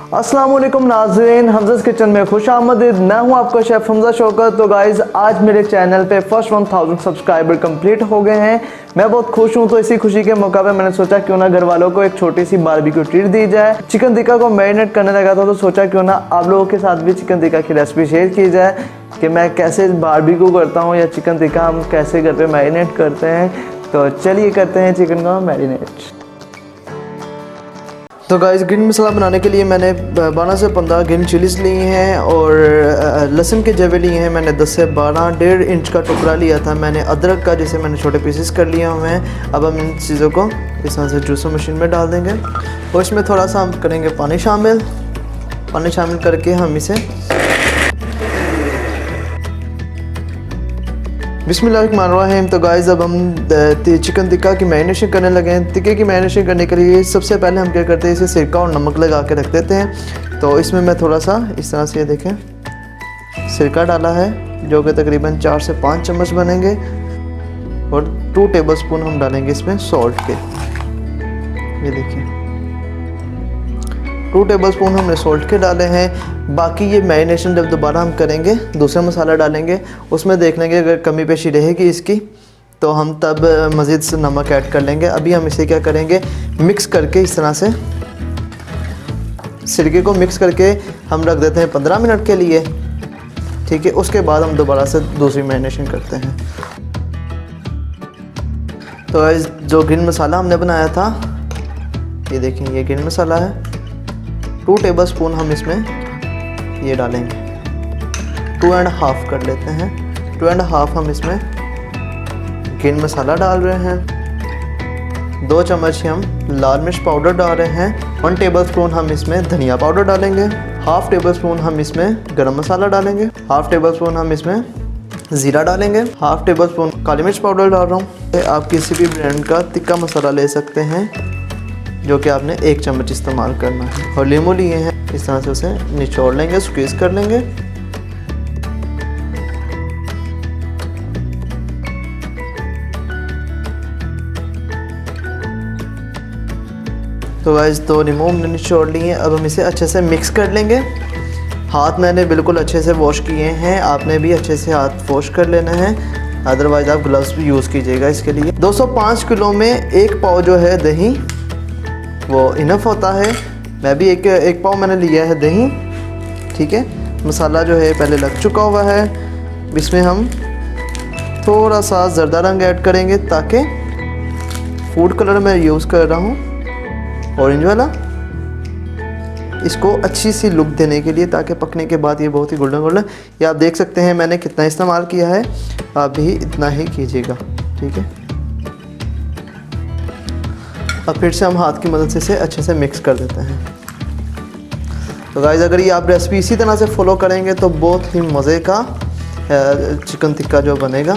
अस्सलाम वालेकुम नाज़रीन, हमज़ा's किचन में खुश आमदीद। मैं हूं आपका शेफ़ हमज़ा शौकत। तो गाइज़ आज मेरे चैनल पे फर्स्ट 1000 सब्सक्राइबर कंप्लीट हो गए हैं। मैं बहुत खुश हूं। तो इसी खुशी के मौका पे मैंने सोचा क्यों ना घर वालों को एक छोटी सी बारबेक्यू ट्रीट दी जाए। चिकन टिक्का को मैरिनेट करने लगा था तो सोचा क्यों ना आप लोगों के साथ भी चिकन टिक्का की रेसिपी शेयर की जाए कि मैं कैसे बारबेक्यू करता हूँ या चिकन टिक्का हम कैसे घर पे मैरिनेट करते हैं। तो चलिए करते हैं चिकन का मैरिनेट। तो गाइस ग्रीन मसाला बनाने के लिए मैंने 12 से 15 ग्रीन चिलीज़ ली हैं और लहसुन के जवे लिए हैं मैंने 10 से 12। 1.5 इंच का टुकड़ा लिया था मैंने अदरक का, जिसे मैंने छोटे पीसेस कर लिया हुए हैं। अब हम इन चीज़ों को इस तरह से जूसर मशीन में डाल देंगे और इसमें थोड़ा सा हम करेंगे पानी शामिल करके हम इसे बिस्मिल्लाहिर्रहमानिर्रहीम। तो गाइस अब हम चिकन टिक्का की मैरिनेशन करने लगे हैं। टिक्के की मैरिनेशन करने के लिए सबसे पहले हम क्या करते हैं, इसे सिरका और नमक लगा के रख देते हैं। तो इसमें मैं थोड़ा सा इस तरह से, ये देखें, सिरका डाला है जो कि तकरीबन 4 से 5 चम्मच बनेंगे और 2 टेबलस्पून हम डालेंगे इसमें सॉल्ट के। ये देखिए 2 टेबलस्पून हमने सॉल्ट के डाले हैं। बाकी ये मैरिनेशन जब दोबारा हम करेंगे, दूसरा मसाला डालेंगे, उसमें देख लेंगे अगर कमी पेशी रहेगी इसकी तो हम तब मज़ीद से नमक ऐड कर लेंगे। अभी हम इसे क्या करेंगे, मिक्स करके इस तरह से सिरके को मिक्स करके हम रख देते हैं 15 मिनट के लिए, ठीक है। उसके बाद हम दोबारा से दूसरी मैरिनेशन करते हैं। तो जो ग्रीन मसाला हमने बनाया था, ये देखें, ये ग्रीन मसाला है। 2 टेबलस्पून हम इसमें ये डालेंगे, 2.5 कर लेते हैं। 2.5 हम इसमें ग्रीन मसाला डाल रहे हैं। 2 चम्मच हम लाल मिर्च पाउडर डाल रहे हैं। 1 टेबलस्पून हम इसमें धनिया पाउडर डालेंगे। 1/2 टेबलस्पून हम इसमें गरम मसाला डालेंगे। 1/2 टेबलस्पून हम इसमें ज़ीरा डालेंगे। 1/2 टेबलस्पून काली मिर्च पाउडर डाल रहा हूँ। आप किसी भी ब्रांड का टिक्का मसाला ले सकते हैं जो कि आपने 1 चम्मच इस्तेमाल करना है। और लीमू लिए हैं, इस तरह से उसे निचोड़ लेंगे, स्क्वीज़ कर लेंगे। तो गाइस 2 लीमू हमने निचोड़ लिए। अब हम इसे अच्छे से मिक्स कर लेंगे। हाथ मैंने बिल्कुल अच्छे से वॉश किए हैं, आपने भी अच्छे से हाथ वॉश कर लेना है, अदरवाइज़ आप ग्लव्स भी यूज़ कीजिएगा इसके लिए। 205 किलो में 1 पाव जो है दही वो इनफ होता है। मैं भी एक पाव मैंने लिया है दही, ठीक है। मसाला जो है पहले लग चुका हुआ है। इसमें हम थोड़ा सा ज़र्दा रंग ऐड करेंगे ताकि फूड कलर मैं यूज़ कर रहा हूँ ऑरेंज वाला, इसको अच्छी सी लुक देने के लिए, ताकि पकने के बाद ये बहुत ही गोल्डन ये आप देख सकते हैं मैंने कितना इस्तेमाल किया है, आप भी इतना ही कीजिएगा, ठीक है। अब फिर से हम हाथ की मदद से इसे अच्छे से मिक्स कर देते हैं। तो गाइस अगर ये आप रेसिपी इसी तरह से फॉलो करेंगे तो बहुत ही मज़े का चिकन टिक्का जो बनेगा।